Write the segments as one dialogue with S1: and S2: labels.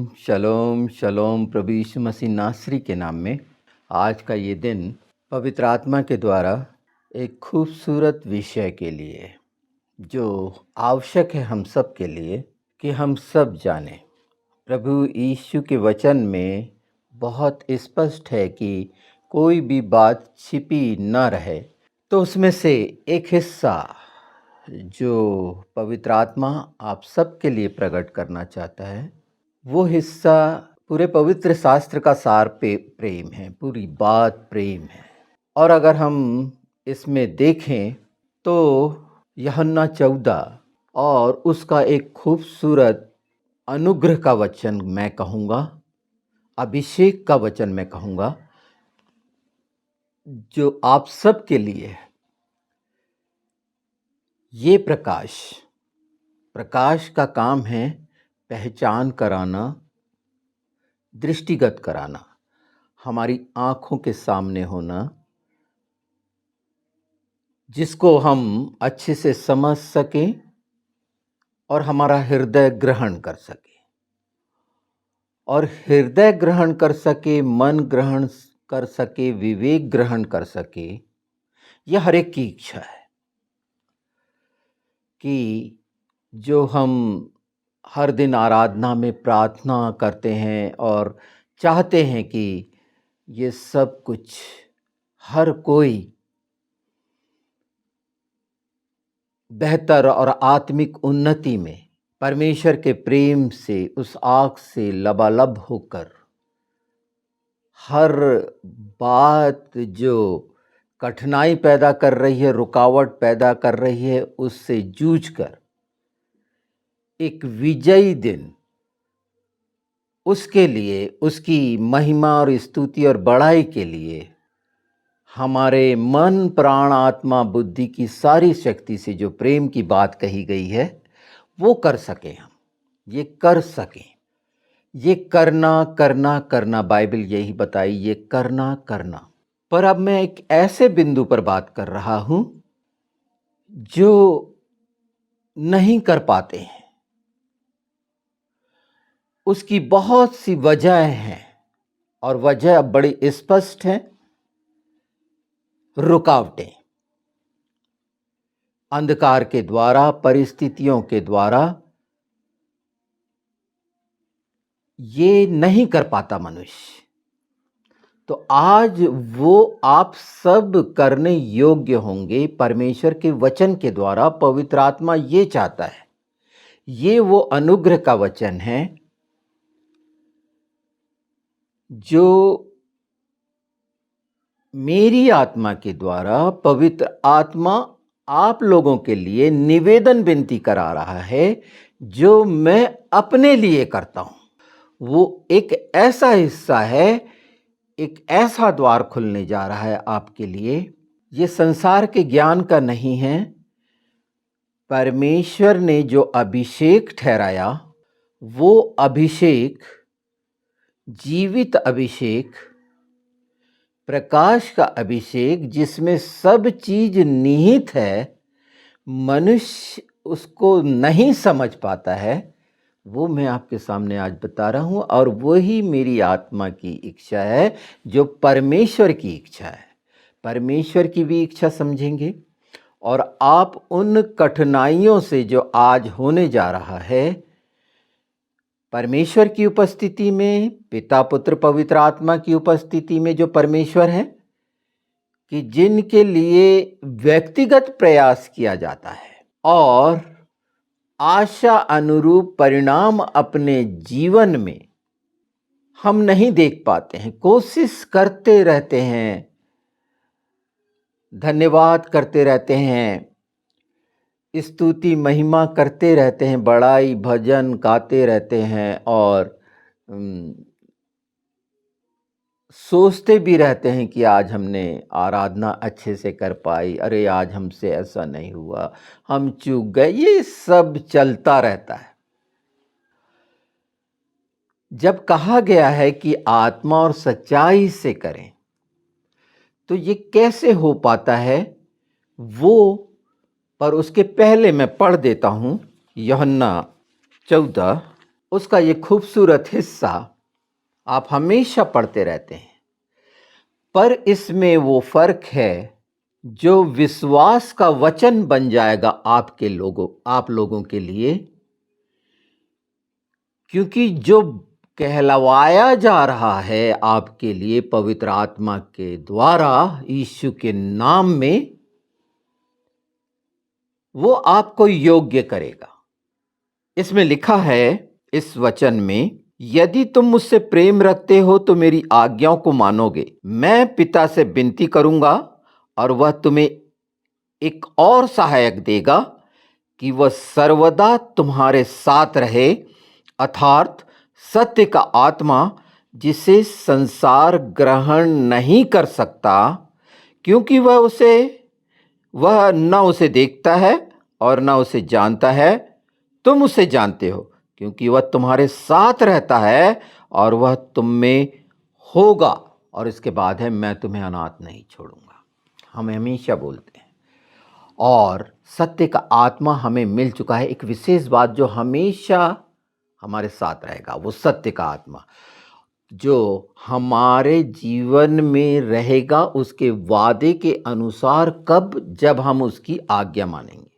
S1: शलोम शलोम प्रभु यीशु मसीह नासरी के नाम में आज का ये दिन पवित्र आत्मा के द्वारा एक खूबसूरत विषय के लिए जो आवश्यक है हम सब के लिए कि हम सब जानें। प्रभु यीशु के वचन में बहुत स्पष्ट है कि कोई भी बात छिपी न रहे। तो उसमें से एक हिस्सा जो पवित्र आत्मा आप सब के लिए प्रकट करना चाहता है, वो हिस्सा पूरे पवित्र शास्त्र का सार पे प्रेम है, पूरी बात प्रेम है। और अगर हम इसमें देखें तो यूहन्ना 14 और उसका एक खूबसूरत अनुग्रह का वचन मैं कहूँगा, अभिषेक का वचन मैं कहूँगा, जो आप सब के लिए है। ये प्रकाश का काम है पहचान कराना, दृष्टिगत कराना, हमारी आँखों के सामने होना, जिसको हम अच्छे से समझ सकें और हमारा हृदय ग्रहण कर सके। और हृदय ग्रहण कर सके, मन ग्रहण कर सके, विवेक ग्रहण कर सके, यह हर एक की इच्छा है कि जो हम हर दिन आराधना में प्रार्थना करते हैं और चाहते हैं कि ये सब कुछ हर कोई बेहतर और आत्मिक उन्नति में परमेश्वर के प्रेम से, उस आग से लबालब होकर, हर बात जो कठिनाई पैदा कर रही है, रुकावट पैदा कर रही है, उससे जूझकर एक विजयी दिन उसके लिए, उसकी महिमा और स्तुति और बड़ाई के लिए हमारे मन, प्राण, आत्मा, बुद्धि की सारी शक्ति से जो प्रेम की बात कही गई है वो कर सकें। हम ये कर सकें, ये करना करना करना, बाइबल यही बताई, ये करना करना। पर अब मैं एक ऐसे बिंदु पर बात कर रहा हूं जो नहीं कर पाते हैं। उसकी बहुत सी वजहें हैं और वजह अब बड़ी स्पष्ट है। रुकावटें, अंधकार के द्वारा, परिस्थितियों के द्वारा ये नहीं कर पाता मनुष्य। तो आज वो आप सब करने योग्य होंगे परमेश्वर के वचन के द्वारा। पवित्र आत्मा ये चाहता है, ये वो अनुग्रह का वचन है जो मेरी आत्मा के द्वारा पवित्र आत्मा आप लोगों के लिए निवेदन विनती करा रहा है, जो मैं अपने लिए करता हूं। वो एक ऐसा हिस्सा है, एक ऐसा द्वार खुलने जा रहा है आपके लिए। ये संसार के ज्ञान का नहीं है। परमेश्वर ने जो अभिषेक ठहराया, वो अभिषेक, जीवित अभिषेक, प्रकाश का अभिषेक, जिसमें सब चीज निहित है, मनुष्य उसको नहीं समझ पाता है, वो मैं आपके सामने आज बता रहा हूं। और वही मेरी आत्मा की इच्छा है, जो परमेश्वर की इच्छा है। परमेश्वर की भी इच्छा समझेंगे और आप उन कठिनाइयों से जो आज होने जा रहा है, परमेश्वर की उपस्थिति में, पिता, पुत्र, पवित्र आत्मा की उपस्थिति में जो परमेश्वर है, कि जिनके लिए व्यक्तिगत प्रयास किया जाता है और आशा अनुरूप परिणाम अपने जीवन में हम नहीं देख पाते हैं, कोशिश करते रहते हैं, धन्यवाद करते रहते हैं, स्तुति महिमा करते रहते हैं, बड़ाई भजन गाते रहते हैं और सोचते भी रहते हैं कि आज हमने आराधना अच्छे से कर पाई, अरे आज हमसे ऐसा नहीं हुआ, हम चूक गए। ये सब चलता रहता है। जब कहा गया है कि आत्मा और सच्चाई से करें, तो ये कैसे हो पाता है वो, पर उसके पहले मैं पढ़ देता हूं यूहन्ना 14 उसका ये खूबसूरत हिस्सा आप हमेशा पढ़ते रहते हैं, पर इसमें वो फर्क है जो विश्वास का वचन बन जाएगा आप लोगों के लिए, क्योंकि जो कहलवाया जा रहा है आपके लिए पवित्र आत्मा के द्वारा यीशु के नाम में, वो आपको योग्य करेगा। इसमें लिखा है इस वचन में, यदि तुम मुझसे प्रेम रखते हो तो मेरी आज्ञाओं को मानोगे। मैं पिता से विनती करूंगा और वह तुम्हें एक और सहायक देगा कि वह सर्वदा तुम्हारे साथ रहे, अर्थात सत्य का आत्मा, जिसे संसार ग्रहण नहीं कर सकता, क्योंकि वह न उसे देखता है और न उसे जानता है। तुम उसे जानते हो क्योंकि वह तुम्हारे साथ रहता है और वह तुम में होगा। और इसके बाद है, मैं तुम्हें अनाथ नहीं छोड़ूंगा। हम हमेशा बोलते हैं, और सत्य का आत्मा हमें मिल चुका है। एक विशेष बात जो हमेशा हमारे साथ रहेगा, वो सत्य का आत्मा जो हमारे जीवन में रहेगा, उसके वादे के अनुसार। कब? जब हम उसकी आज्ञा मानेंगे।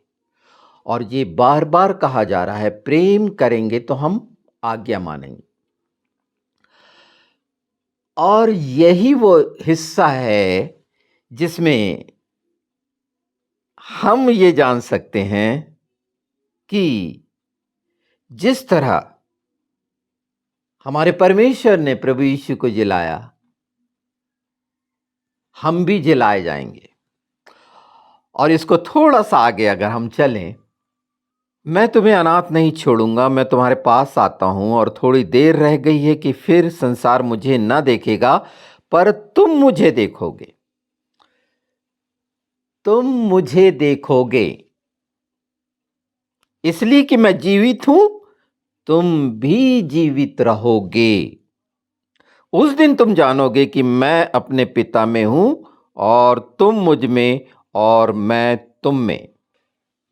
S1: और ये बार बार कहा जा रहा है, प्रेम करेंगे तो हम आज्ञा मानेंगे। और यही वो हिस्सा है जिसमें हम ये जान सकते हैं कि जिस तरह हमारे परमेश्वर ने प्रभु यीशु को जिलाया, हम भी जिलाए जाएंगे। और इसको थोड़ा सा आगे अगर हम चलें, मैं तुम्हें अनाथ नहीं छोड़ूंगा, मैं तुम्हारे पास आता हूं, और थोड़ी देर रह गई है कि फिर संसार मुझे न देखेगा, पर तुम मुझे देखोगे। तुम मुझे देखोगे इसलिए कि मैं जीवित हूं, तुम भी जीवित रहोगे। उस दिन तुम जानोगे कि मैं अपने पिता में हूं और तुम मुझ में और मैं तुम में।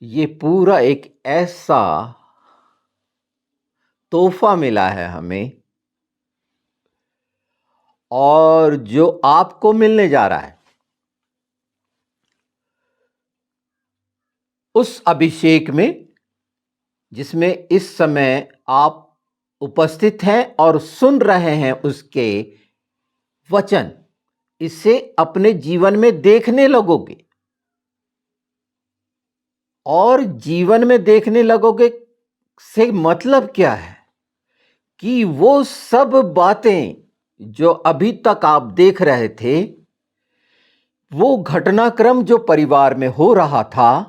S1: ये पूरा एक ऐसा तोहफा मिला है हमें, और जो आपको मिलने जा रहा है, उस अभिषेक में जिसमें इस समय आप उपस्थित हैं और सुन रहे हैं उसके वचन, इसे अपने जीवन में देखने लगोगे। और जीवन में देखने लगोगे से मतलब क्या है कि वो सब बातें जो अभी तक आप देख रहे थे, वो घटनाक्रम जो परिवार में हो रहा था,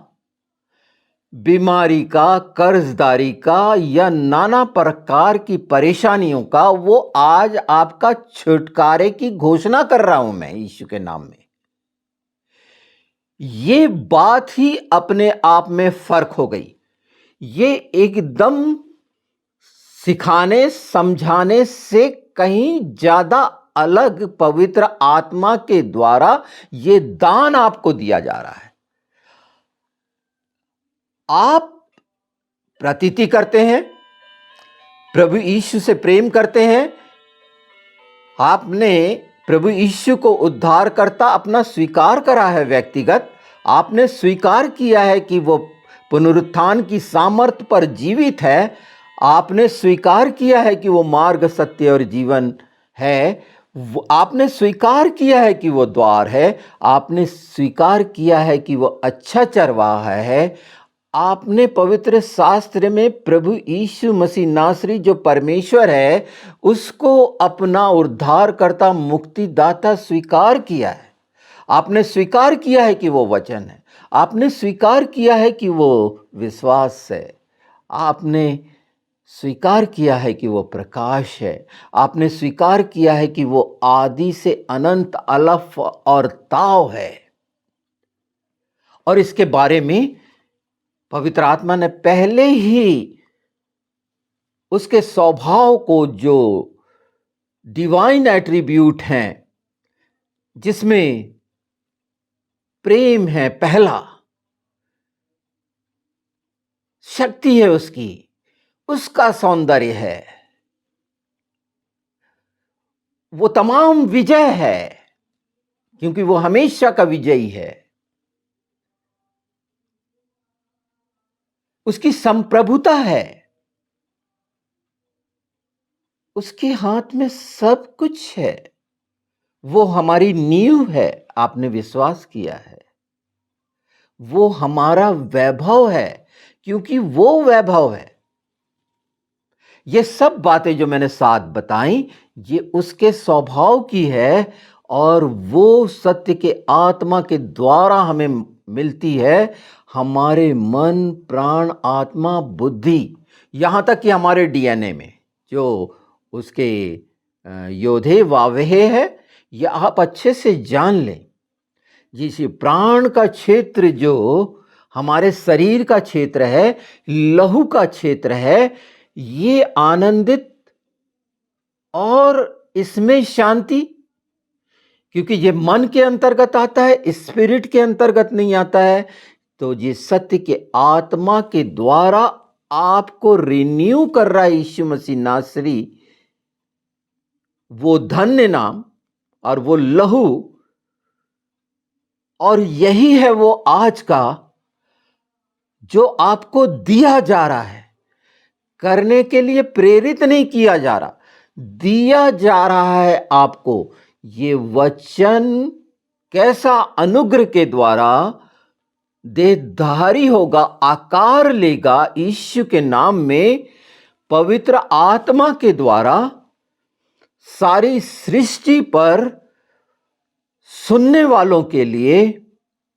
S1: बीमारी का, कर्जदारी का या नाना प्रकार की परेशानियों का, वो आज आपका छुटकारे की घोषणा कर रहा हूं मैं यीशु के नाम में। ये बात ही अपने आप में फर्क हो गई। ये एकदम सिखाने समझाने से कहीं ज्यादा अलग पवित्र आत्मा के द्वारा ये दान आपको दिया जा रहा है। आप प्रतीति करते हैं, प्रभु यीशु से प्रेम करते हैं, आपने प्रभु यीशु को उद्धारकर्ता अपना स्वीकार करा है व्यक्तिगत, आपने स्वीकार किया है कि वो पुनरुत्थान की सामर्थ्य पर जीवित है, आपने स्वीकार किया है कि वो मार्ग, सत्य और जीवन है, आपने स्वीकार किया है कि वो द्वार है, आपने स्वीकार किया है कि वो अच्छा चरवाहा है, आपने पवित्र शास्त्र में प्रभु यीशु मसीह नासरी जो परमेश्वर है उसको अपना उद्धारकर्ता मुक्तिदाता स्वीकार किया है। आपने स्वीकार किया है कि वो वचन है, आपने स्वीकार किया है कि वो विश्वास है, आपने स्वीकार किया है कि वो प्रकाश है, आपने स्वीकार किया है कि वो आदि से अनंत, अलफ और ताव है। और इसके बारे में पवित्र आत्मा ने पहले ही उसके स्वभाव को, जो डिवाइन एट्रीब्यूट हैं, जिसमें प्रेम है, पहला शक्ति है उसकी, उसका सौंदर्य है, वो तमाम विजय है, क्योंकि वो हमेशा का विजयी है। उसकी संप्रभुता है, उसके हाथ में सब कुछ है। वो हमारी नींव है, आपने विश्वास किया है। वो हमारा वैभव है, क्योंकि वो वैभव है। ये सब बातें जो मैंने साथ बताई, ये उसके स्वभाव की है, और वो सत्य के आत्मा के द्वारा हमें मिलती है। हमारे मन, प्राण, आत्मा, बुद्धि, यहां तक कि हमारे डीएनए में जो उसके योधे वावहे है, ये आप अच्छे से जान लें। जिस प्राण का क्षेत्र जो हमारे शरीर का क्षेत्र है, लहू का क्षेत्र है, ये आनंदित और इसमें शांति, क्योंकि ये मन के अंतर्गत आता है, स्पिरिट के अंतर्गत नहीं आता है। तो ये सत्य के आत्मा के द्वारा आपको रिन्यू कर रहा है यीशु मसीह नासरी, वो धन्य नाम और वो लहू। और यही है वो आज का जो आपको दिया जा रहा है, करने के लिए प्रेरित नहीं किया जा रहा, दिया जा रहा है आपको। ये वचन कैसा अनुग्रह के द्वारा देहधारी होगा, आकार लेगा यीशु के नाम में, पवित्र आत्मा के द्वारा सारी सृष्टि पर सुनने वालों के लिए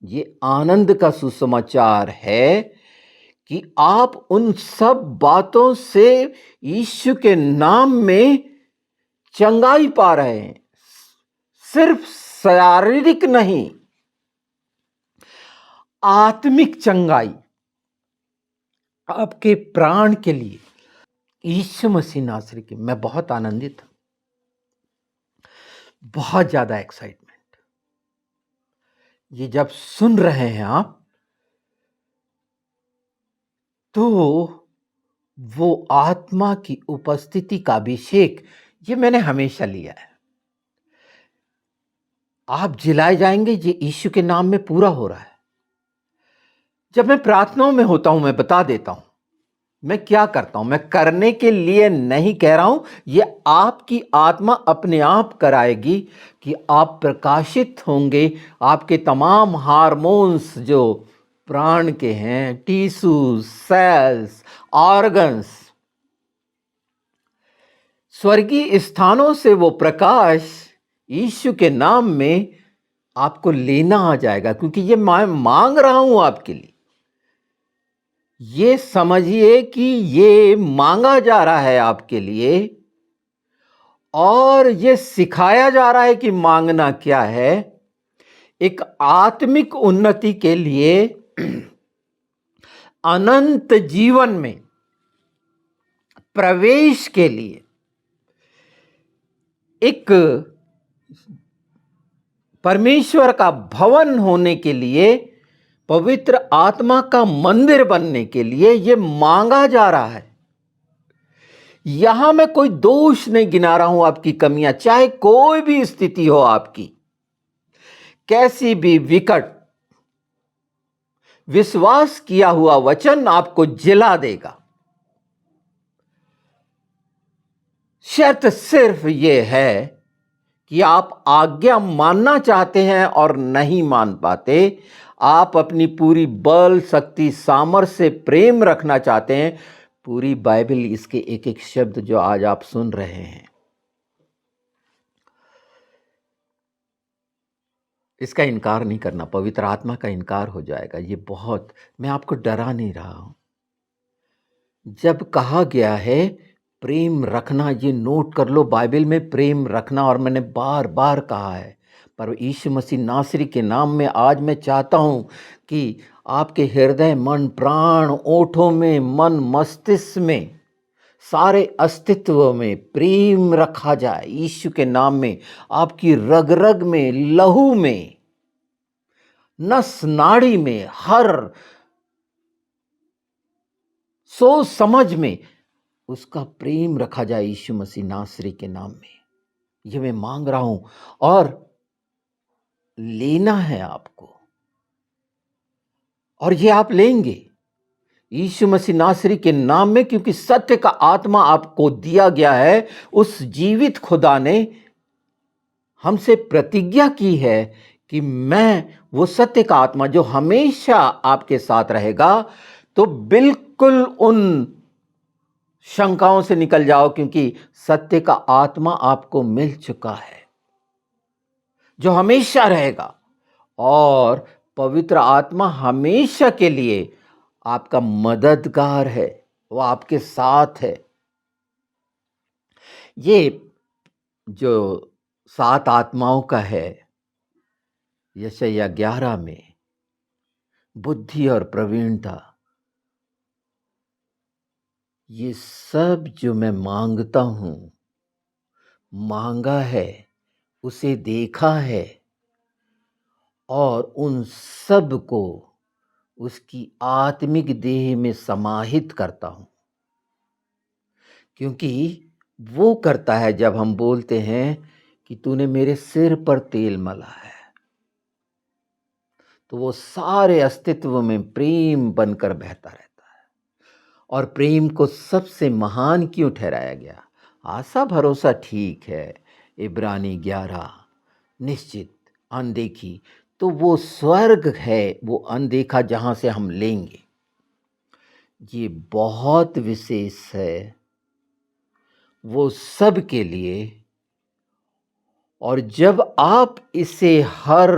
S1: ये आनंद का सुसमाचार है कि आप उन सब बातों से यीशु के नाम में चंगाई पा रहे हैं। सिर्फ शारीरिक नहीं, आत्मिक चंगाई आपके प्राण के लिए यीशु मसीह नासरी के। मैं बहुत आनंदित हूं, बहुत ज्यादा एक्साइटमेंट। ये जब सुन रहे हैं आप, तो वो आत्मा की उपस्थिति का अभिषेक, ये मैंने हमेशा लिया है। आप जिलाए जाएंगे, ये यीशु के नाम में पूरा हो रहा है। जब मैं प्रार्थनाओं में होता हूं, मैं बता देता हूं मैं क्या करता हूं। मैं करने के लिए नहीं कह रहा हूं, ये आपकी आत्मा अपने आप कराएगी कि आप प्रकाशित होंगे। आपके तमाम हार्मोन्स जो प्राण के हैं, टिश्यूज, सेल्स, ऑर्गन्स, स्वर्गीय स्थानों से वो प्रकाश यीशु के नाम में आपको लेना आ जाएगा, क्योंकि ये मैं मांग रहा हूं आपके लिए। ये समझिए कि ये मांगा जा रहा है आपके लिए, और ये सिखाया जा रहा है कि मांगना क्या है। एक आत्मिक उन्नति के लिए, अनंत जीवन में प्रवेश के लिए, एक परमेश्वर का भवन होने के लिए, पवित्र आत्मा का मंदिर बनने के लिए यह मांगा जा रहा है। यहां मैं कोई दोष नहीं गिना रहा हूं आपकी कमियां, चाहे कोई भी स्थिति हो आपकी, कैसी भी विकट, विश्वास किया हुआ वचन आपको जिला देगा। शर्त सिर्फ यह है कि आप आज्ञा मानना चाहते हैं और नहीं मान पाते। आप अपनी पूरी बल, शक्ति, सामर्थ्य, प्रेम रखना चाहते हैं। पूरी बाइबल इसके एक एक शब्द जो आज आप सुन रहे हैं, इसका इनकार नहीं करना। पवित्र आत्मा का इनकार हो जाएगा। ये बहुत, मैं आपको डरा नहीं रहा हूं। जब कहा गया है प्रेम रखना, ये नोट कर लो, बाइबल में प्रेम रखना, और मैंने बार बार कहा है। पर यीशु मसीह नासरी के नाम में आज मैं चाहता हूं कि आपके हृदय, मन, प्राण, ओठों में, मन, मस्तिष्क में, सारे अस्तित्व में प्रेम रखा जाए यीशु के नाम में। आपकी रग रग में, लहू में, नस नाड़ी में, हर सोच समझ में उसका प्रेम रखा जाए यीशु मसीह नासरी के नाम में। ये मैं मांग रहा हूं और लेना है आपको, और ये आप लेंगे यीशु मसीह नासरी के नाम में, क्योंकि सत्य का आत्मा आपको दिया गया है। उस जीवित खुदा ने हमसे प्रतिज्ञा की है कि मैं वो सत्य का आत्मा जो हमेशा आपके साथ रहेगा। तो बिल्कुल उन शंकाओं से निकल जाओ, क्योंकि सत्य का आत्मा आपको मिल चुका है जो हमेशा रहेगा, और पवित्र आत्मा हमेशा के लिए आपका मददगार है, वो आपके साथ है। ये जो 7 आत्माओं का है यशायाह 11 में, बुद्धि और प्रवीणता, ये सब जो मैं मांगता हूं, मांगा है, उसे देखा है, और उन सब को उसकी आत्मिक देह में समाहित करता हूं। क्योंकि वो करता है जब हम बोलते हैं कि तूने मेरे सिर पर तेल मला है, तो वो सारे अस्तित्व में प्रेम बनकर बहता रहता है। और प्रेम को सबसे महान क्यों ठहराया गया? आशा भरोसा ठीक है, इब्रानी 11 निश्चित, अनदेखी तो वो स्वर्ग है, वो अनदेखा जहां से हम लेंगे। ये बहुत विशेष है वो सब के लिए। और जब आप इसे हर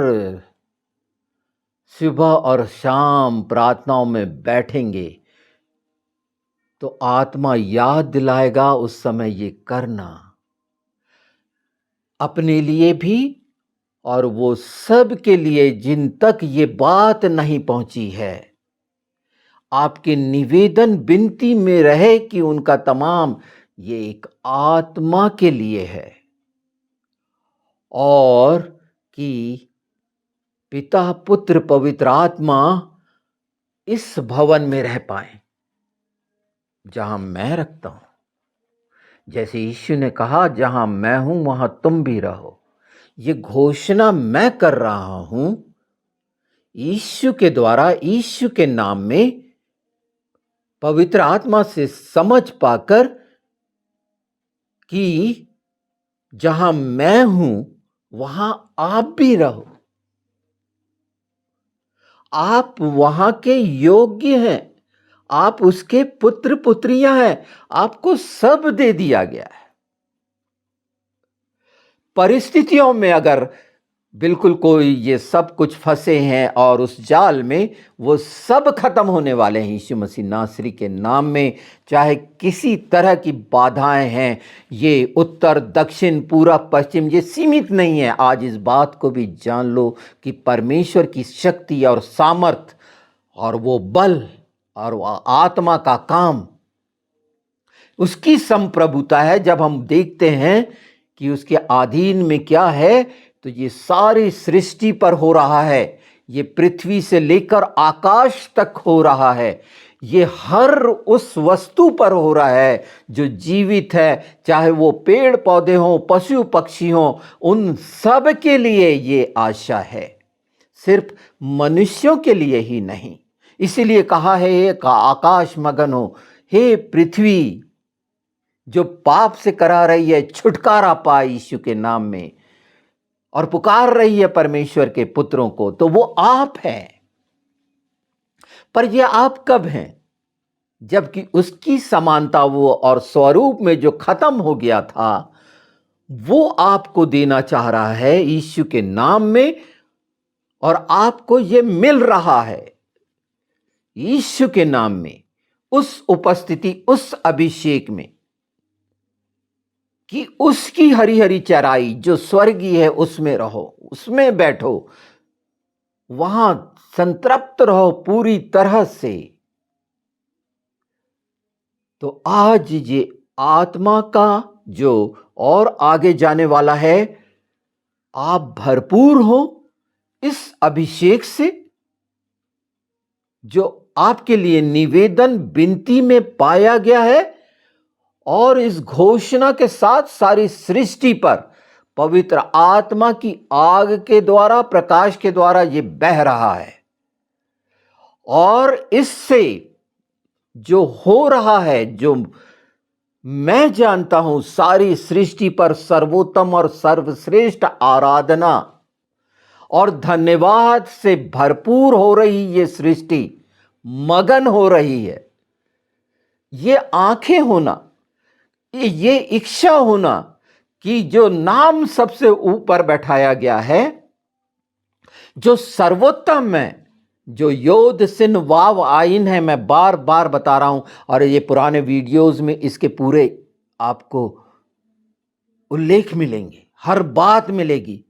S1: सुबह और शाम प्रार्थनाओं में बैठेंगे, तो आत्मा याद दिलाएगा उस समय ये करना, अपने लिए भी और वो सब के लिए जिन तक ये बात नहीं पहुंची है। आपके निवेदन विनती में रहे कि उनका तमाम ये एक आत्मा के लिए है, और कि पिता पुत्र पवित्र आत्मा इस भवन में रह पाए जहां मैं रखता हूं। जैसे यीशु ने कहा, जहां मैं हूं वहां तुम भी रहो। ये घोषणा मैं कर रहा हूं यीशु के द्वारा, यीशु के नाम में, पवित्र आत्मा से समझ पाकर कि जहां मैं हूं वहां आप भी रहो। आप वहां के योग्य हैं, आप उसके पुत्र पुत्रियां हैं, आपको सब दे दिया गया है। परिस्थितियों में अगर बिल्कुल कोई ये सब कुछ फंसे हैं और उस जाल में, वो सब खत्म होने वाले हैं यीशु मसीह नासरी के नाम में। चाहे किसी तरह की बाधाएं हैं, ये उत्तर दक्षिण पूरब पश्चिम ये सीमित नहीं है। आज इस बात को भी जान लो कि परमेश्वर की शक्ति और सामर्थ और वो बल और वो आत्मा का काम, उसकी संप्रभुता है। जब हम देखते हैं कि उसके अधीन में क्या है, तो ये सारी सृष्टि पर हो रहा है, ये पृथ्वी से लेकर आकाश तक हो रहा है, ये हर उस वस्तु पर हो रहा है जो जीवित है, चाहे वो पेड़ पौधे हों, पशु पक्षी हों, उन सब के लिए ये आशा है, सिर्फ मनुष्यों के लिए ही नहीं। इसीलिए कहा है, एक आकाश मगन हो, हे पृथ्वी जो पाप से करा रही है छुटकारा पाए यीशु के नाम में, और पुकार रही है परमेश्वर के पुत्रों को, तो वो आप हैं। पर ये आप कब हैं? जबकि उसकी समानता वो और स्वरूप में जो खत्म हो गया था, वो आपको देना चाह रहा है यीशु के नाम में, और आपको ये मिल रहा है यीशु के नाम में, उस उपस्थिति, उस अभिषेक में, कि उसकी हरी हरी चराई जो स्वर्गीय है उसमें रहो, उसमें बैठो, वहां संतृप्त रहो पूरी तरह से। तो आज ये आत्मा का जो और आगे जाने वाला है, आप भरपूर हो इस अभिषेक से, जो आपके लिए निवेदन विनती में पाया गया है, और इस घोषणा के साथ सारी सृष्टि पर पवित्र आत्मा की आग के द्वारा, प्रकाश के द्वारा ये बह रहा है। और इससे जो हो रहा है, जो मैं जानता हूं, सारी सृष्टि पर सर्वोत्तम और सर्वश्रेष्ठ आराधना और धन्यवाद से भरपूर हो रही ये सृष्टि, मगन हो रही है। ये आंखें होना, ये इच्छा होना कि जो नाम सबसे ऊपर बैठाया गया है, जो सर्वोत्तम है, जो योद सिन वाव आइन है, मैं बार बार बता रहा हूं, और ये पुराने वीडियोस में इसके पूरे आपको उल्लेख मिलेंगे, हर बात मिलेगी।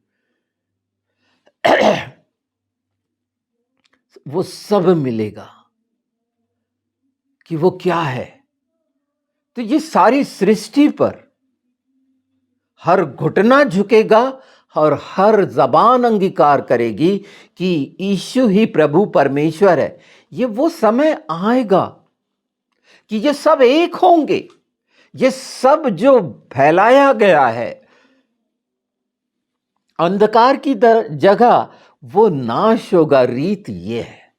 S1: वो सब मिलेगा कि वो क्या है। तो ये सारी सृष्टि पर हर घुटना झुकेगा और हर जबान अंगीकार करेगी कि यीशु ही प्रभु परमेश्वर है। ये वो समय आएगा कि ये सब एक होंगे। ये सब जो फैलाया गया है अंधकार की जगह, वो नाश होगा। रीत ये है,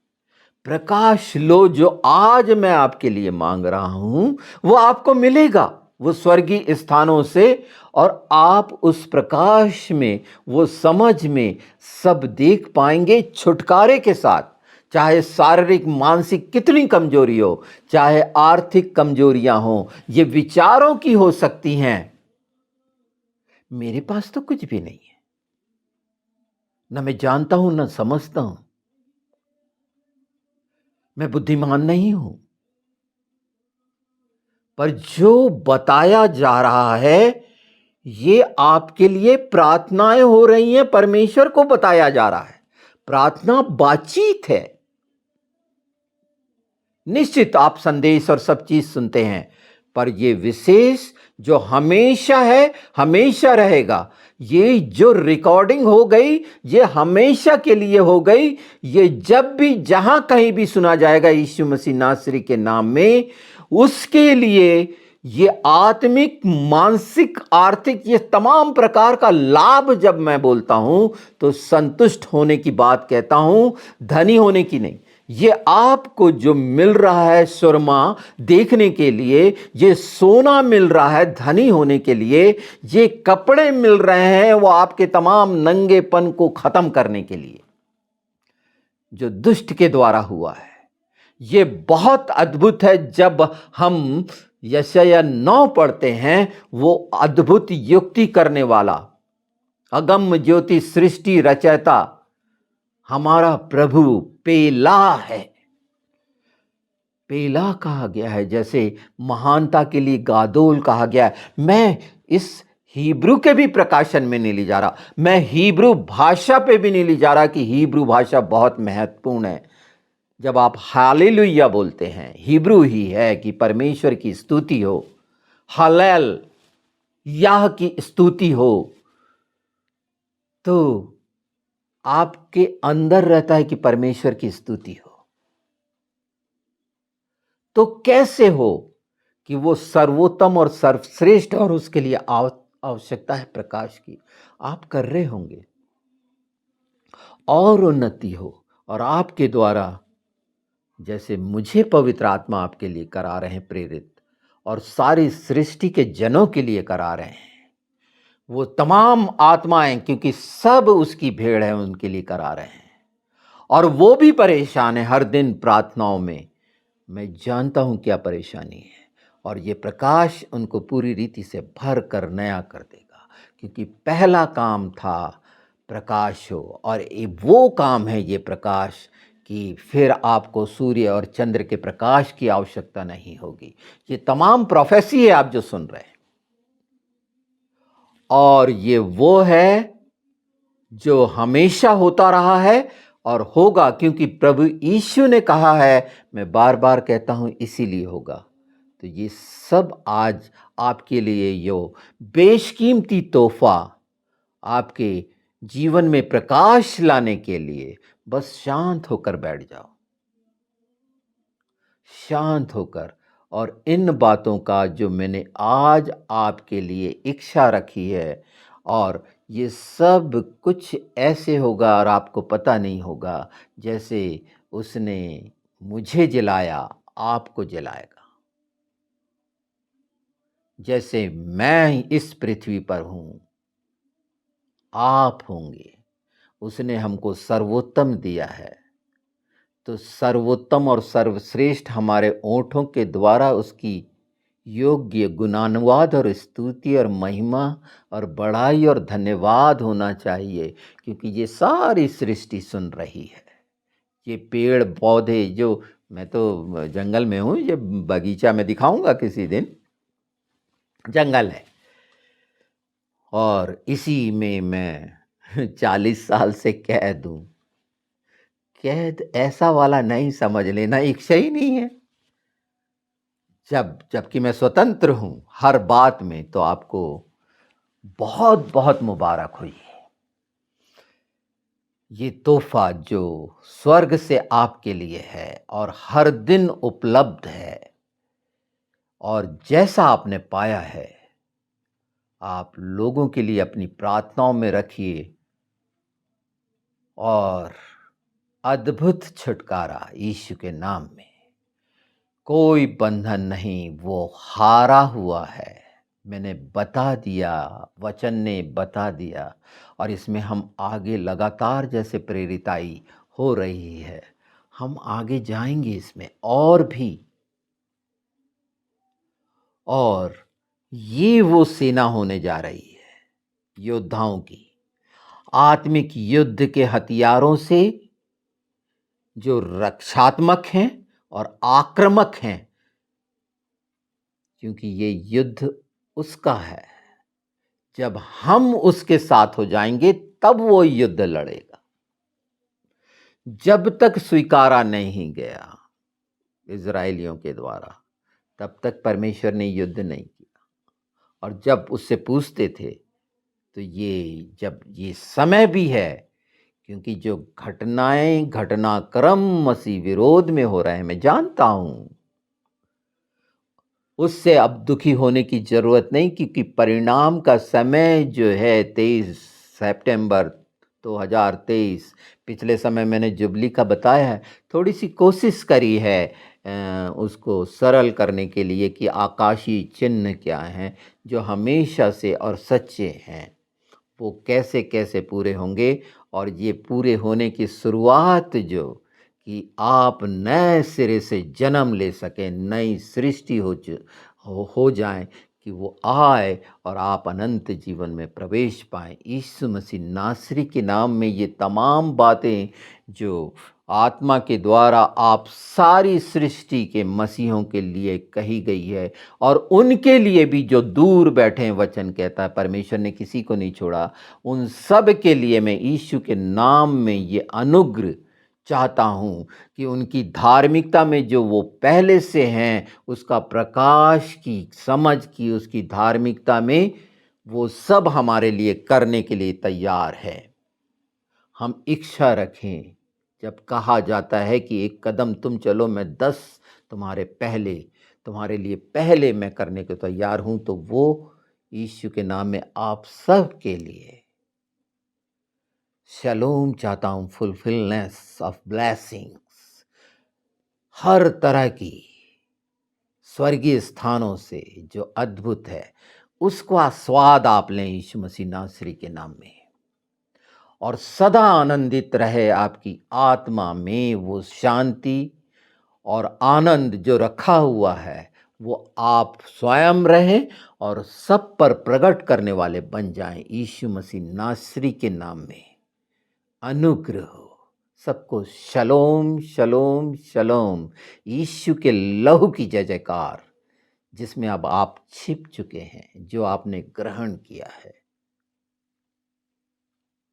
S1: प्रकाश लो जो आज मैं आपके लिए मांग रहा हूं, वो आपको मिलेगा, वो स्वर्गीय स्थानों से। और आप उस प्रकाश में, वो समझ में सब देख पाएंगे छुटकारे के साथ। चाहे शारीरिक मानसिक कितनी कमजोरी हो, चाहे आर्थिक कमजोरियां हो, ये विचारों की हो सकती हैं। मेरे पास तो कुछ भी नहीं है, न मैं जानता हूं न समझता हूं, मैं बुद्धिमान नहीं हूं। पर जो बताया जा रहा है, ये आपके लिए प्रार्थनाएं हो रही हैं, परमेश्वर को बताया जा रहा है। प्रार्थना बातचीत है। निश्चित आप संदेश और सब चीज सुनते हैं, पर ये विशेष जो हमेशा है, हमेशा रहेगा। ये जो रिकॉर्डिंग हो गई, ये हमेशा के लिए हो गई। ये जब भी जहां कहीं भी सुना जाएगा यीशु मसीह नासरी के नाम में, उसके लिए ये आत्मिक, मानसिक, आर्थिक, ये तमाम प्रकार का लाभ जब मैं बोलता हूं, तो संतुष्ट होने की बात कहता हूं, धनी होने की नहीं। ये आपको जो मिल रहा है सुरमा देखने के लिए, ये सोना मिल रहा है धनी होने के लिए, ये कपड़े मिल रहे हैं वो आपके तमाम नंगेपन को खत्म करने के लिए, जो दुष्ट के द्वारा हुआ है। ये बहुत अद्भुत है। जब हम यशायाह 9 पढ़ते हैं, वो अद्भुत युक्ति करने वाला, अगम ज्योति सृष्टि रचयिता हमारा प्रभु पेला है। पेला कहा गया है, जैसे महानता के लिए गादोल कहा गया है। मैं इस हिब्रू के भी प्रकाशन में नहीं ले जा रहा, मैं हिब्रू भाषा पे भी नहीं ले जा रहा कि हिब्रू भाषा बहुत महत्वपूर्ण है। जब आप हालेलुया बोलते हैं, हिब्रू ही है कि परमेश्वर की स्तुति हो, हलेल याह की स्तुति हो, तो आपके अंदर रहता है कि परमेश्वर की स्तुति हो। तो कैसे हो कि वो सर्वोत्तम और सर्वश्रेष्ठ, और उसके लिए आवश्यकता है प्रकाश की। आप कर रहे होंगे और उन्नति हो, और आपके द्वारा जैसे मुझे पवित्र आत्मा आपके लिए करा रहे हैं प्रेरित, और सारी सृष्टि के जनों के लिए करा रहे हैं, वो तमाम आत्माएं, क्योंकि सब उसकी भेड़ है, उनके लिए करा रहे हैं। और वो भी परेशान है हर दिन प्रार्थनाओं में। मैं जानता हूं क्या परेशानी है, और ये प्रकाश उनको पूरी रीति से भर कर नया कर देगा। क्योंकि पहला काम था प्रकाश हो, और वो काम है ये प्रकाश, कि फिर आपको सूर्य और चंद्र के प्रकाश की आवश्यकता नहीं होगी। ये तमाम प्रोफेसी है आप जो सुन रहे हैं, और ये वो है जो हमेशा होता रहा है और होगा, क्योंकि प्रभु यीशु ने कहा है। मैं बार बार कहता हूं, इसीलिए होगा। तो ये सब आज आपके लिए यो बेशकीमती तोहफा, आपके जीवन में प्रकाश लाने के लिए, बस शांत होकर बैठ जाओ, शांत होकर, और इन बातों का जो मैंने आज आपके लिए इच्छा रखी है, और ये सब कुछ ऐसे होगा और आपको पता नहीं होगा, जैसे उसने मुझे जलाया, आपको जलाएगा। जैसे मैं इस पृथ्वी पर हूँ, आप होंगे। उसने हमको सर्वोत्तम दिया है, तो सर्वोत्तम और सर्वश्रेष्ठ हमारे ओंठों के द्वारा उसकी योग्य गुणानुवाद और स्तुति और महिमा और बड़ाई और धन्यवाद होना चाहिए, क्योंकि ये सारी सृष्टि सुन रही है। ये पेड़ पौधे, जो मैं तो जंगल में हूँ, ये बगीचा में दिखाऊंगा किसी दिन, जंगल है, और इसी में मैं 40 साल से कैद हूँ। कैद ऐसा वाला नहीं समझ लेना, इच्छा ही नहीं है। जबकि मैं स्वतंत्र हूँ हर बात में, तो आपको बहुत बहुत मुबारक हुई। ये तोहफा जो स्वर्ग से आपके लिए है और हर दिन उपलब्ध है, और जैसा आपने पाया है, आप लोगों के लिए अपनी प्रार्थनाओं में रखिए, और अद्भुत छुटकारा यीशु के नाम में। कोई बंधन नहीं, वो हारा हुआ है। मैंने बता दिया, वचन ने बता दिया, और इसमें हम आगे लगातार जैसे प्रेरिताई हो रही है, हम आगे जाएंगे इसमें और भी। और ये वो सेना होने जा रही है योद्धाओं की, आत्मिक युद्ध के हथियारों से, जो रक्षात्मक हैं और आक्रामक हैं, क्योंकि ये युद्ध उसका है। जब हम उसके साथ हो जाएंगे, तब वो युद्ध लड़ेगा। जब तक स्वीकारा नहीं गया इजराइलियों के द्वारा, तब तक परमेश्वर ने युद्ध नहीं किया। और जब उससे पूछते थे, तो जब ये समय भी है, क्योंकि जो घटनाएं, घटनाक्रम मसीह विरोध में हो रहे हैं, मैं जानता हूं, उससे अब दुखी होने की जरूरत नहीं, क्योंकि परिणाम का समय जो है 23 सितंबर 2023। पिछले समय मैंने जुबली का बताया है, थोड़ी सी कोशिश करी है उसको सरल करने के लिए, कि आकाशीय चिन्ह क्या हैं जो हमेशा से और सच्चे हैं, वो कैसे कैसे पूरे होंगे। और ये पूरे होने की शुरुआत, जो कि आप नए सिरे से जन्म ले सकें, नई सृष्टि हो जाए, कि वो आए और आप अनंत जीवन में प्रवेश पाएं। यीशु मसीह नासरी के नाम में ये तमाम बातें जो आत्मा के द्वारा आप सारी सृष्टि के मसीहों के लिए कही गई है, और उनके लिए भी जो दूर बैठे हैं, वचन कहता है परमेश्वर ने किसी को नहीं छोड़ा, उन सब के लिए मैं यीशु के नाम में ये अनुग्रह चाहता हूँ, कि उनकी धार्मिकता में जो वो पहले से हैं, उसका प्रकाश की समझ की, उसकी धार्मिकता में वो सब हमारे लिए करने के लिए तैयार है। हम इच्छा रखें। जब कहा जाता है कि एक कदम तुम चलो, मैं 10 तुम्हारे लिए पहले मैं करने को तैयार हूं, तो वो यीशु के नाम में आप सब के लिए शलोम चाहता हूं, फुलफिलनेस ऑफ ब्लेसिंग्स, हर तरह की स्वर्गीय स्थानों से जो अद्भुत है, उसका स्वाद आप लें यीशु मसीह नासरी के नाम में। और सदा आनंदित रहे आपकी आत्मा में वो शांति और आनंद जो रखा हुआ है, वो आप स्वयं रहें और सब पर प्रकट करने वाले बन जाएं। यीशु मसीह नासरी के नाम में अनुग्रह हो सबको। शलोम शलोम शलोम। यीशु के लहू की जय जयकार, जिसमें अब आप छिप चुके हैं, जो आपने ग्रहण किया है,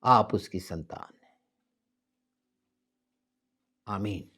S1: आप उसकी संतान हैं। आमीन।